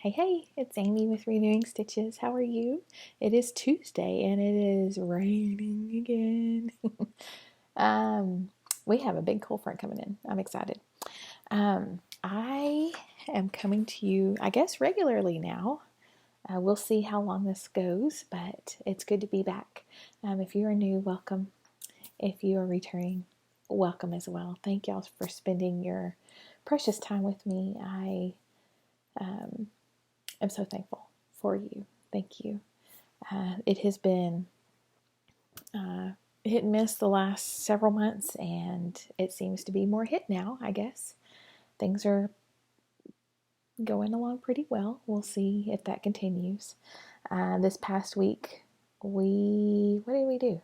Hey, it's Amy with Renewing Stitches. How are you? It is Tuesday and it is raining again. We have a big cold front coming in. I'm excited. I am coming to you, I guess, regularly now. We'll see how long this goes, but it's good to be back. If you are new, welcome. If you are returning, welcome as well. Thank y'all for spending your precious time with me. I'm so thankful for you. Thank you. It has been hit and miss the last several months, and it seems to be more hit now, I guess. Things are going along pretty well. We'll see if that continues. This past week, what did we do?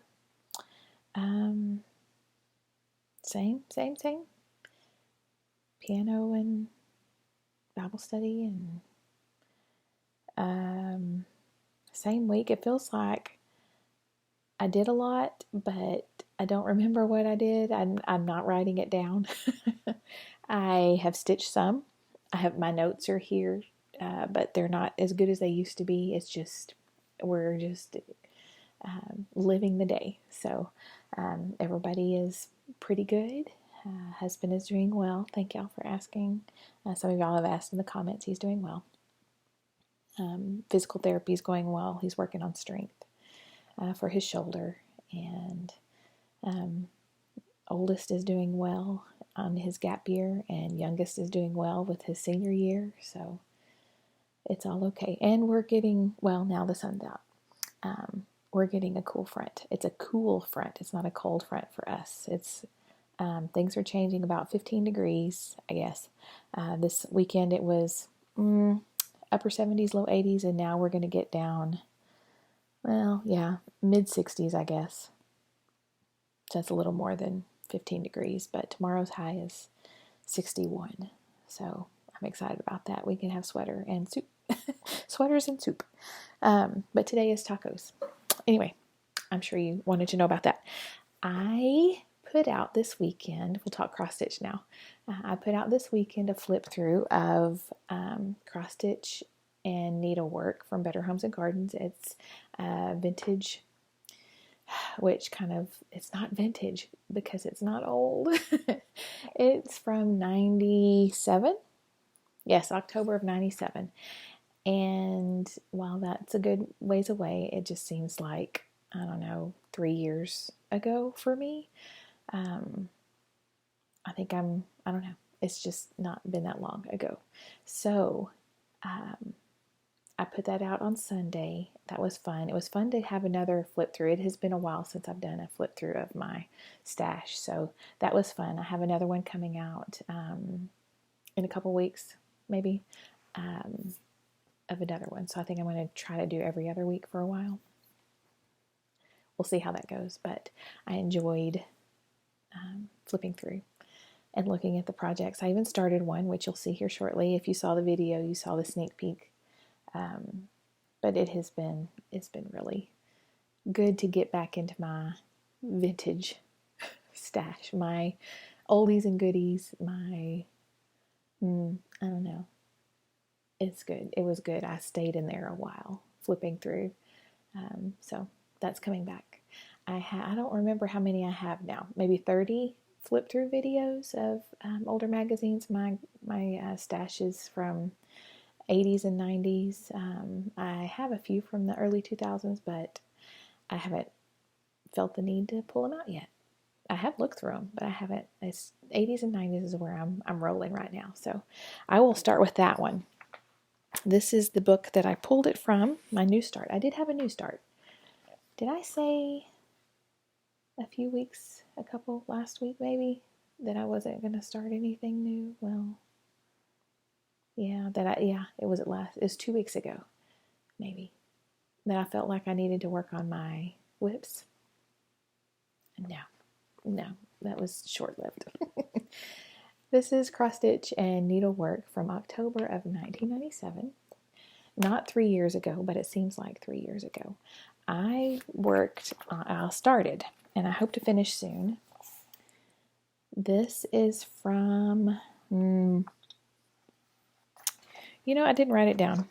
Same. Piano and Bible study and same week. It feels like I did a lot, but I don't remember what I did. I'm not writing it down. I have stitched some. My notes are here, but they're not as good as they used to be. We're just living the day. So everybody is pretty good. Husband is doing well. Thank y'all for asking. Some of y'all have asked in the comments. He's doing well. Physical therapy is going well. He's working on strength for his shoulder, and oldest is doing well on his gap year, and youngest is doing well with his senior year. So it's all okay. And we're getting, well, now the sun's out. We're getting a cool front. It's a cool front. It's not a cold front for us. It's things are changing about 15 degrees, I guess. This weekend it was upper 70s, low 80s, and now we're going to get down, well, yeah, mid 60s, I guess. So that's a little more than 15 degrees, but tomorrow's high is 61. So I'm excited about that. We can have sweaters and soup. But today is tacos. Anyway, I'm sure you wanted to know about that. I put out this weekend, we'll talk cross stitch now. I put out this weekend a flip through of cross stitch and needlework from Better Homes and Gardens. It's vintage, which it's not vintage because it's not old. It's from 97. Yes, October of 97. And while that's a good ways away, it just seems like, I don't know, 3 years ago for me. I don't know. It's just not been that long ago. So, I put that out on Sunday. That was fun. It was fun to have another flip through. It has been a while since I've done a flip through of my stash. So that was fun. I have another one coming out in a couple weeks, maybe, of another one. So I think I'm going to try to do every other week for a while. We'll see how that goes. But I enjoyed flipping through and looking at the projects. I even started one, which you'll see here shortly. If you saw the video, you saw the sneak peek. But it's been really good to get back into my vintage stash, my oldies and goodies, I don't know. It's good. It was good. I stayed in there a while, flipping through. So that's coming back. I don't remember how many I have now. Maybe 30 flip through videos of older magazines. My stash is from 80s and 90s. I have a few from the early 2000s, but I haven't felt the need to pull them out yet. I have looked through them, but I haven't. It's 80s and 90s is where I'm rolling right now. So I will start with that one. This is the book that I pulled it from, my new start. I did have a new start. Did I say a couple last week maybe, that I wasn't going to start anything new? Well, it was 2 weeks ago, maybe, that I felt like I needed to work on my whips. No, that was short-lived. This is cross stitch and needlework from October of 1997. Not 3 years ago, but it seems like 3 years ago. I started, and I hope to finish soon. This is from, You know, I didn't write it down.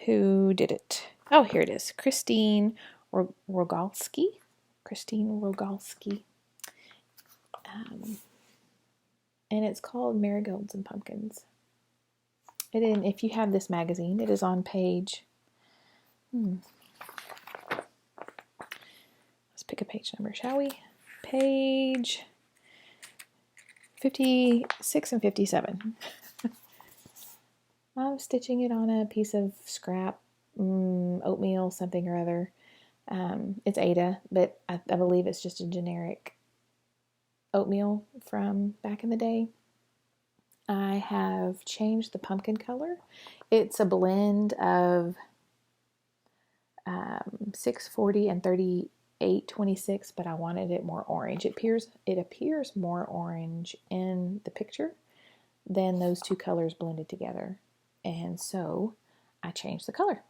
Who did it? Oh, here it is. Rogalski. Christine Rogalski. And it's called Marigolds and Pumpkins. And if you have this magazine, it is on page... Let's pick a page number, shall we? Page 56 and 57. I'm stitching it on a piece of scrap oatmeal, something or other. It's Ada, but I believe it's just a generic oatmeal from back in the day. I have changed the pumpkin color. It's a blend of 640 and 3826, but I wanted it more orange. It appears more orange in the picture than those two colors blended together. And so I changed the color.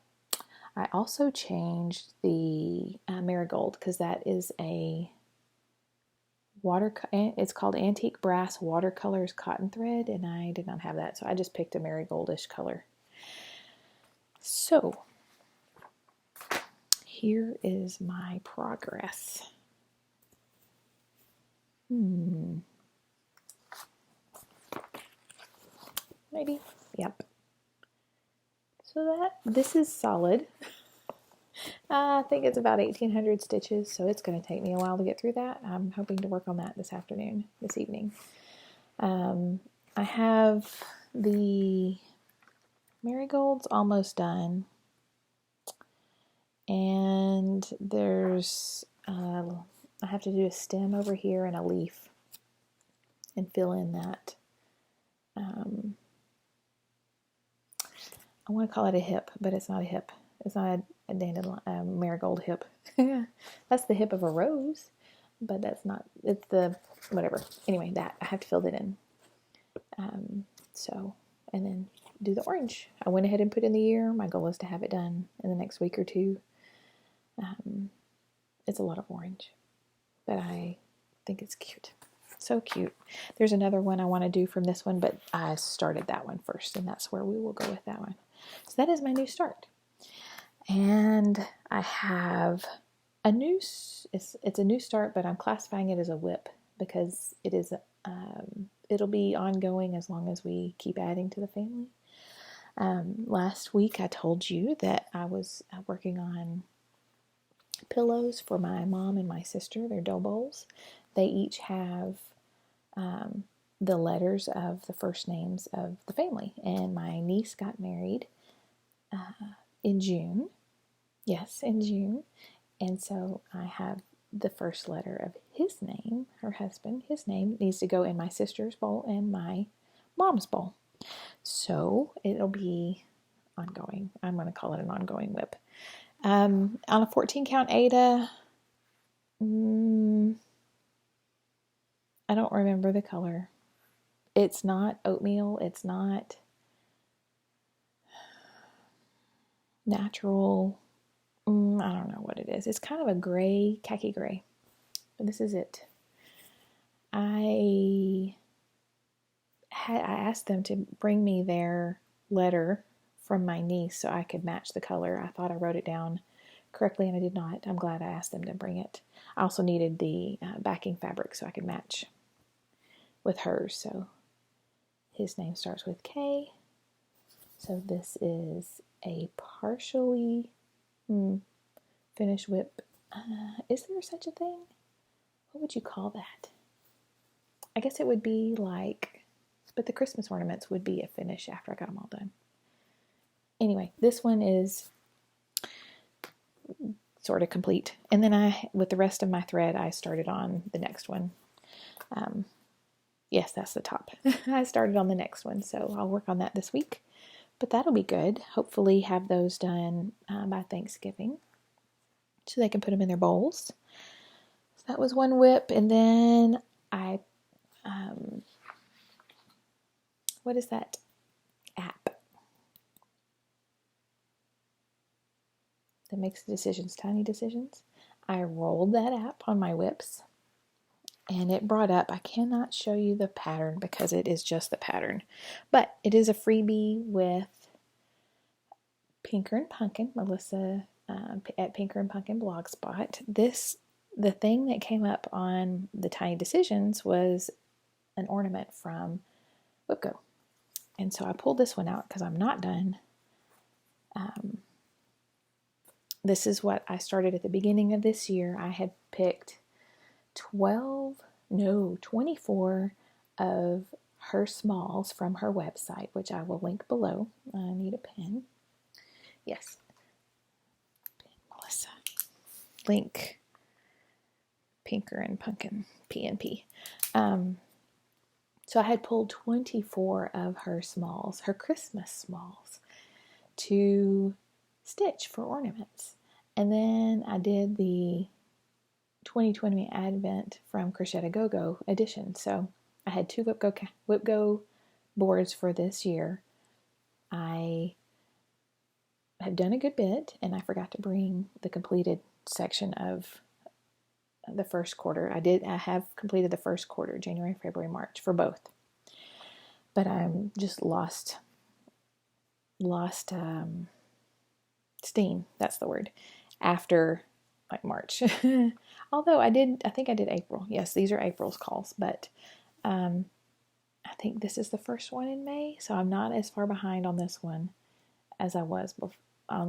I also changed the marigold because that is a it's called Antique Brass Watercolors Cotton Thread, and I did not have that, so I just picked a marigoldish color. So here is my progress. Maybe, yep. So this is solid. I think it's about 1,800 stitches, so it's going to take me a while to get through that. I'm hoping to work on that this evening. I have the marigolds almost done, and there's I have to do a stem over here and a leaf and fill in that. I want to call it a hip, but it's not a hip. It's not a dandelion, marigold hip. That's the hip of a rose, but that's not, it's the, whatever. Anyway, that, I have to fill that in. And then do the orange. I went ahead and put in the ear. My goal is to have it done in the next week or two. It's a lot of orange, but I think it's cute. So cute. There's another one I want to do from this one, but I started that one first, and that's where we will go with that one. So that is my new start. And I have it's a new start, but I'm classifying it as a whip because it is, it'll be ongoing as long as we keep adding to the family. Last week I told you that I was working on pillows for my mom and my sister. They're dough bowls. They each have the letters of the first names of the family. And my niece got married in June. Yes, in June. And so I have the first letter of his name, her husband. His name needs to go in my sister's bowl and my mom's bowl. So it'll be ongoing. I'm going to call it an ongoing whip. On a 14 count Ada, I don't remember the color. It's not oatmeal. It's not natural. I don't know what it is. It's kind of a gray, khaki gray. But this is it. I asked them to bring me their letter from my niece so I could match the color. I thought I wrote it down correctly, and I did not. I'm glad I asked them to bring it. I also needed the backing fabric so I could match with hers. So his name starts with K. So this is a partially finished whip. Is there such a thing? What would you call that? I guess it would be like, but the Christmas ornaments would be a finish after I got them all done. Anyway, this one is sort of complete. And then with the rest of my thread, I started on the next one. Yes, that's the top. I started on the next one, so I'll work on that this week. But that'll be good. Hopefully have those done by Thanksgiving so they can put them in their bowls. So that was one whip. And then what is that app that makes the decisions, Tiny Decisions? I rolled that app on my whips, and it brought up, I cannot show you the pattern because it is just the pattern, but it is a freebie with Pinker and Pumpkin, Melissa at Pinker and Pumpkin Blogspot. The thing that came up on the Tiny Decisions was an ornament from WhipGo. And so I pulled this one out because I'm not done. This is what I started at the beginning of this year. I had picked 24 of her smalls from her website, which I will link below. I need a pen. Yes. Melissa. Link Pinker and Pumpkin, PNP. So I had pulled 24 of her smalls, her Christmas smalls, to stitch for ornaments. And then I did the 2020 Advent from Crochet Go Go edition. So I had 2 WhipGo boards for this year. I have done a good bit, and I forgot to bring the completed section of the first quarter. I have completed the first quarter, January, February, March, for both. But I'm just lost steam, that's the word, after like March. Although I think I did April. Yes, these are April's calls, but I think this is the first one in May, so I'm not as far behind on this one as I was before.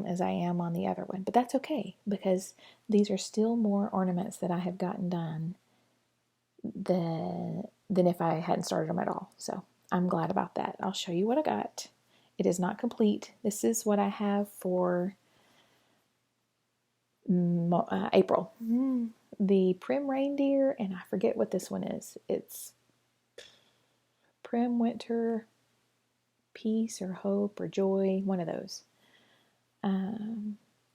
As I am on the other one, but that's okay because these are still more ornaments that I have gotten done than if I hadn't started them at all. So I'm glad about that. I'll show you what I got. It is not complete. This is what I have for April. The Prim Reindeer, and I forget what this one is. It's Prim Winter Peace or Hope or Joy, one of those.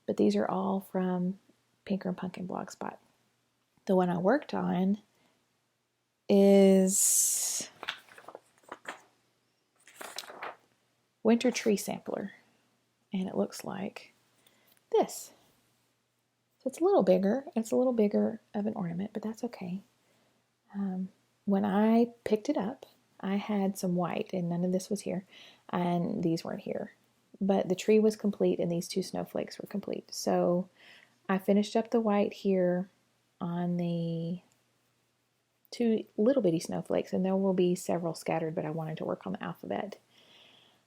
But these are all from Pinker and Pumpkin Blogspot. The one I worked on is Winter Tree Sampler, and it looks like this. So it's a little bigger. It's a little bigger of an ornament, but that's okay. When I picked it up, I had some white, and none of this was here, and these weren't here. But the tree was complete and these 2 snowflakes were complete. So I finished up the white here on the 2 little bitty snowflakes, and there will be several scattered, but I wanted to work on the alphabet.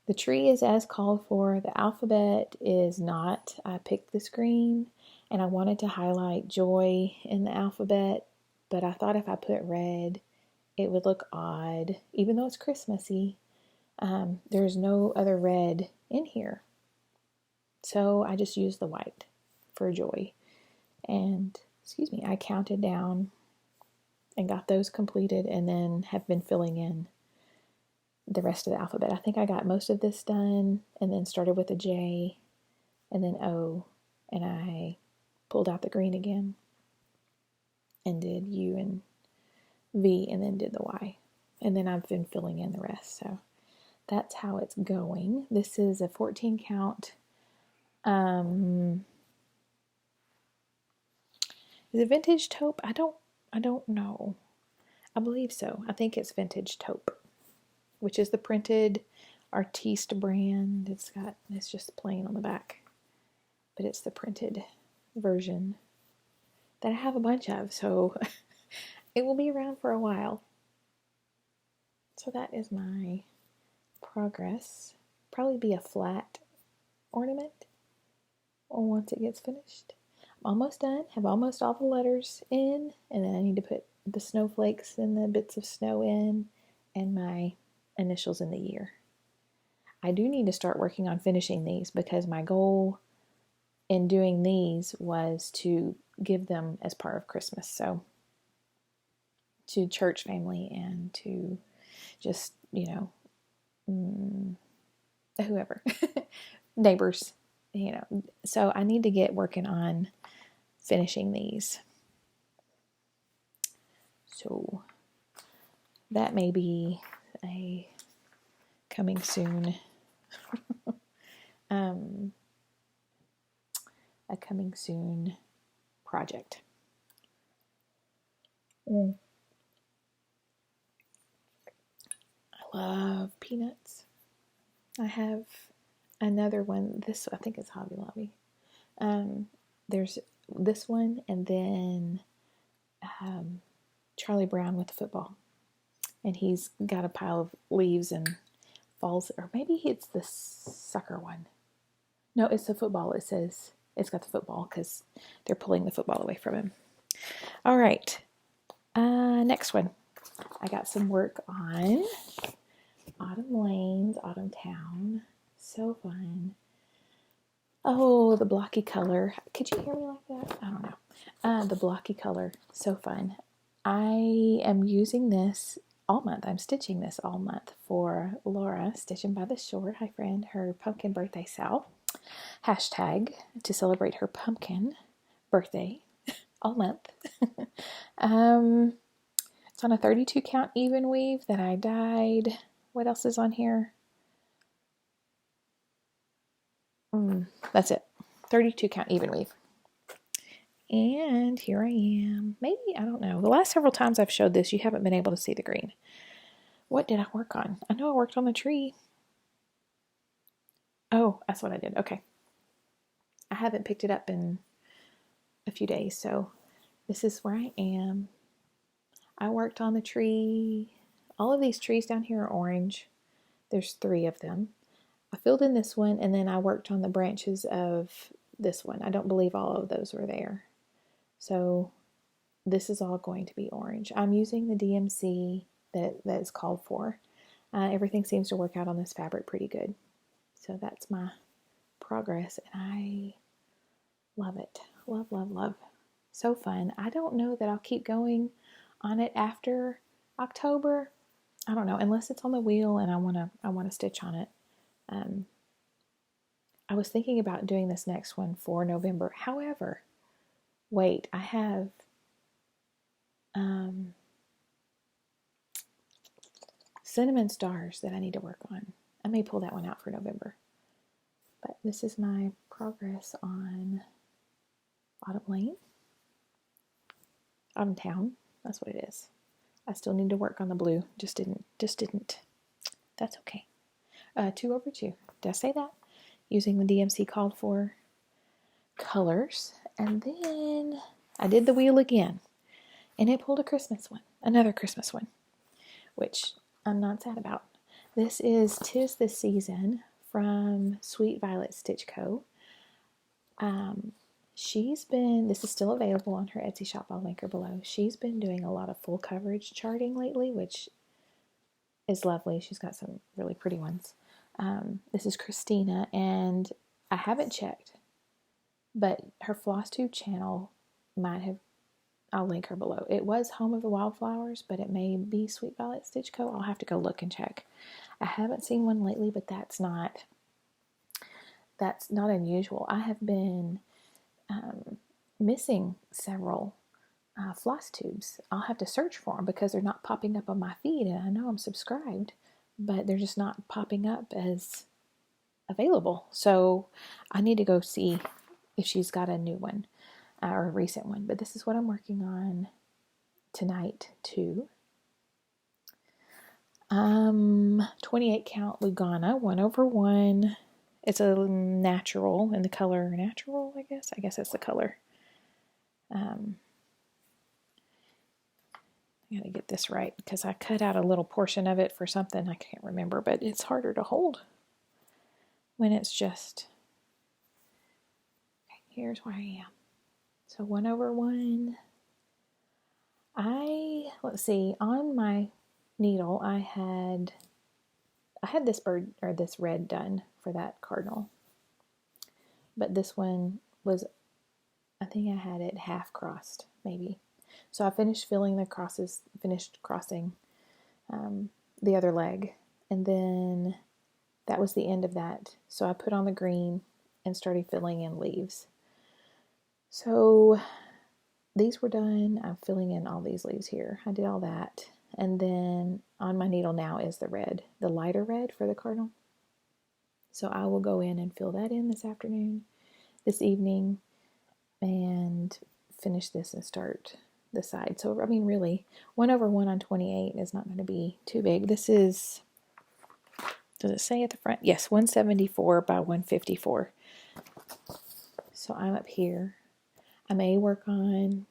The tree is as called for. The alphabet is not. I picked this green and I wanted to highlight joy in the alphabet, but I thought if I put red, it would look odd, even though it's Christmassy. There's no other red in here. So I just used the white for joy. And, I counted down and got those completed and then have been filling in the rest of the alphabet. I think I got most of this done and then started with a J and then O, and I pulled out the green again and did U and V and then did the Y. And then I've been filling in the rest. So that's how it's going. This is a 14 count. Is it vintage taupe? I don't know. I believe so. I think it's vintage taupe, which is the printed Artiste brand. It's just plain on the back, but it's the printed version that I have a bunch of, so it will be around for a while. So that is my progress. Probably be a flat ornament once it gets finished. I'm almost done, have almost all the letters in, and then I need to put the snowflakes and the bits of snow in and my initials in the year. I do need to start working on finishing these because my goal in doing these was to give them as part of Christmas. So to church family and to just, whoever, neighbors, So I need to get working on finishing these. So that may be a coming soon. A coming soon project. love peanuts. I have another one. This, I think it's Hobby Lobby. There's this one, and then Charlie Brown with the football. And he's got a pile of leaves and falls, or maybe it's the soccer one. No, it's the football. It says it's got the football because they're pulling the football away from him. All right. Next one. I got some work on Autumn Lanes, Autumn Town. So fun. Oh, the blocky color. Could you hear me like that? I don't know. The blocky color. So fun. I am using this all month. I'm stitching this all month for Laura, Stitching by the Shore. Hi, friend. Her pumpkin birthday sale. Hashtag to celebrate her pumpkin birthday all month. It's on a 32 count even weave that I dyed. What else is on here? That's it. 32 count even weave. And here I am. Maybe, I don't know. The last several times I've showed this, you haven't been able to see the green. What did I work on? I know I worked on the tree. Oh, that's what I did. Okay. I haven't picked it up in a few days, so this is where I am. I worked on the tree. All of these trees down here are orange. There's 3 of them. I filled in this one, and then I worked on the branches of this one. I don't believe all of those were there. So this is all going to be orange. I'm using the DMC that is called for. Everything seems to work out on this fabric pretty good. So that's my progress, and I love it. Love, love, love. So fun. I don't know that I'll keep going on it after October. I don't know, unless it's on the wheel and I wanna stitch on it. I was thinking about doing this next one for November. However, wait, I have Cinnamon Stars that I need to work on. I may pull that one out for November. But this is my progress on Autumn Lane. Autumn Town, that's what it is. I still need to work on the blue. Just didn't. That's okay. 2/2. Did I say that? Using the DMC called for colors. And then I did the wheel again. And it pulled a Christmas one. Another Christmas one. Which I'm not sad about. This is 'Tis the Season from Sweet Violet Stitch Co. This is still available on her Etsy shop. I'll link her below. She's been doing a lot of full coverage charting lately, which is lovely. She's got some really pretty ones. This is Christina, and I haven't checked, but her Flosstube channel might have, I'll link her below. It was Home of the Wildflowers, but it may be Sweet Violet Stitch Co. I'll have to go look and check. I haven't seen one lately, but that's not unusual. I have been missing several floss tubes. I'll have to search for them because they're not popping up on my feed, and I know I'm subscribed, but they're just not popping up as available. So I need to go see if she's got a new one or a recent one. But this is what I'm working on tonight too. 28 count Lugana 1/1. It's a natural in the color natural, I guess. I guess that's the color. I gotta get this right because I cut out a little portion of it for something I can't remember, but it's harder to hold when it's just, okay, here's where I am. So 1/1. Let's see, on my needle I had this bird or this red done for that cardinal, but this one was, I think I had it half crossed maybe. So I finished filling the crosses, finished crossing the other leg, and then that was the end of that. So I put on the green and started filling in leaves. So these were done. I'm filling in all these leaves here. I did all that. And then on my needle now is the red, the lighter red for the cardinal. So I will go in and fill that in this afternoon, this evening, and finish this and start the side. So, I mean, really, 1/1 on 28 is not going to be too big. This is Does it say at the front? Yes, 174 by 154. So I'm up here. I may work on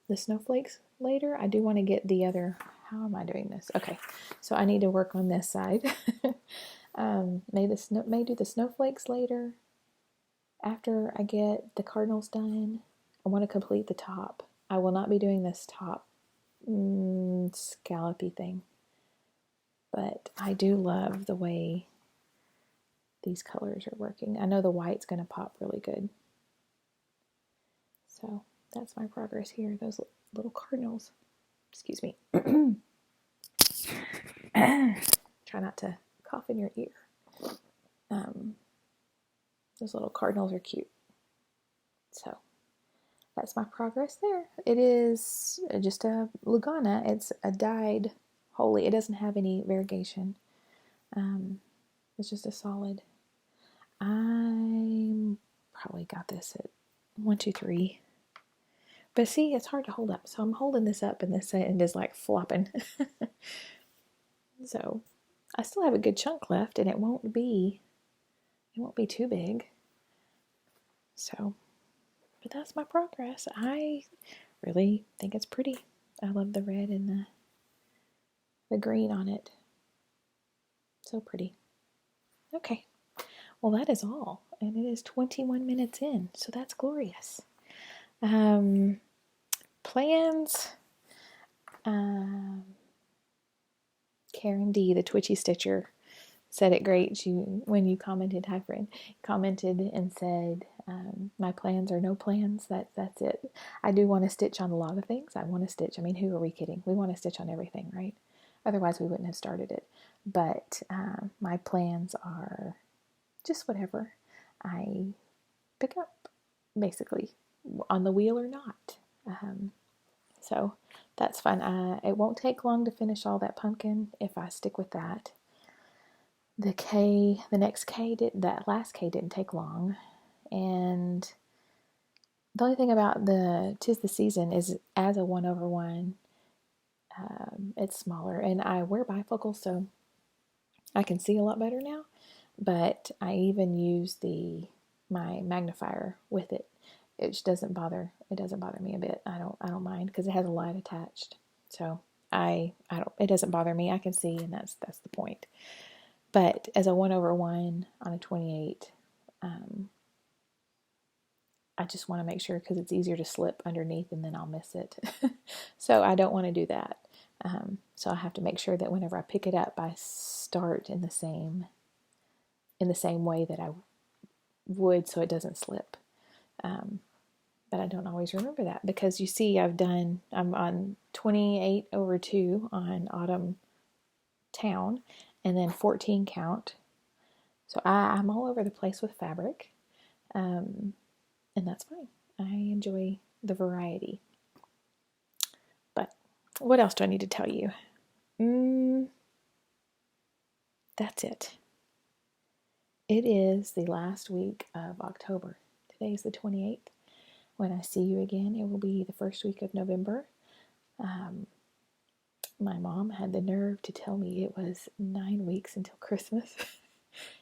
the snowflakes later. I do want to get the other, how am I doing this? Okay, so I need to work on this side. May do the snowflakes later after I get the cardinals done. I want to complete the top. I will not be doing this top scallopy thing, but I do love the way these colors are working. I know the white's going to pop really good. So that's my progress here. Those little cardinals. Excuse me. Try not to cough in your ear. Those little cardinals are cute. So that's my progress there. It is just a Lugana. It's a dyed wholly. It doesn't have any variegation. It's just a solid. I probably got this at 1, 2, 3. But see, it's hard to hold up. So I'm holding this up and this end is like flopping. So I still have a good chunk left and it won't be too big. So, but that's my progress. I really think it's pretty. I love the red and the green on it. So pretty. Okay. Well, that is all. And it is 21 minutes in. So that's glorious. Plans. Karen D, the Twitchy Stitcher, said it great. When you commented, hi friend, commented and said, my plans are no plans. That's it. I do want to stitch on a lot of things. I want to stitch. I mean, who are we kidding? We want to stitch on everything, right? Otherwise, we wouldn't have started it. But my plans are just whatever I pick up, basically, on the wheel or not. So that's fun. It won't take long to finish all that pumpkin if I stick with that. The last K didn't take long. And the only thing about the 'Tis the Season is as a 1/1, it's smaller. And I wear bifocals, so I can see a lot better now. But I even use my magnifier with it. It doesn't bother me a bit. I don't mind because it has a light attached. So it doesn't bother me. I can see, and that's the point. But as a 1/1 on a 28, I just want to make sure because it's easier to slip underneath and then I'll miss it. So I don't want to do that. So I have to make sure that whenever I pick it up, I start in the same way that I would so it doesn't slip. But I don't always remember that because you see I'm on 28/2 on Autumn Town and then 14 count. So I'm all over the place with fabric. And that's fine. I enjoy the variety. But what else do I need to tell you? That's it. It is the last week of October. Today is the 28th. When I see you again, it will be the first week of November. My mom had the nerve to tell me it was 9 weeks until Christmas,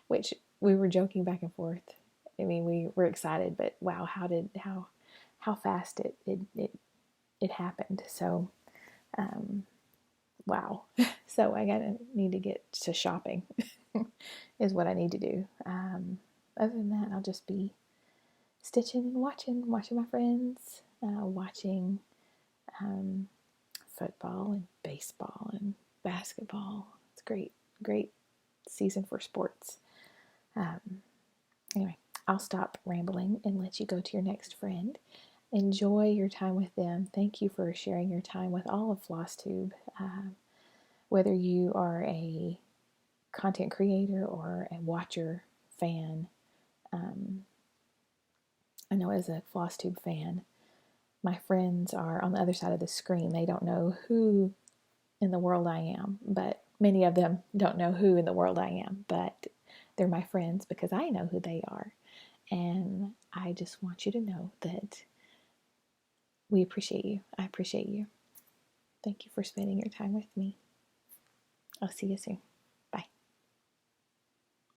which we were joking back and forth. I mean, we were excited, but wow, how fast it happened. So, wow. So I need to get to shopping is what I need to do. Other than that, I'll just be stitching and watching my friends, watching football and baseball and basketball. It's great season for sports. Anyway, I'll stop rambling and let you go to your next friend. Enjoy your time with them. Thank you for sharing your time with all of Flosstube. Whether you are a content creator or a watcher fan, I know as a Flosstube fan, my friends are on the other side of the screen. They don't know who in the world I am, but many of them don't know who in the world I am, but they're my friends because I know who they are. And I just want you to know that we appreciate you. I appreciate you. Thank you for spending your time with me. I'll see you soon.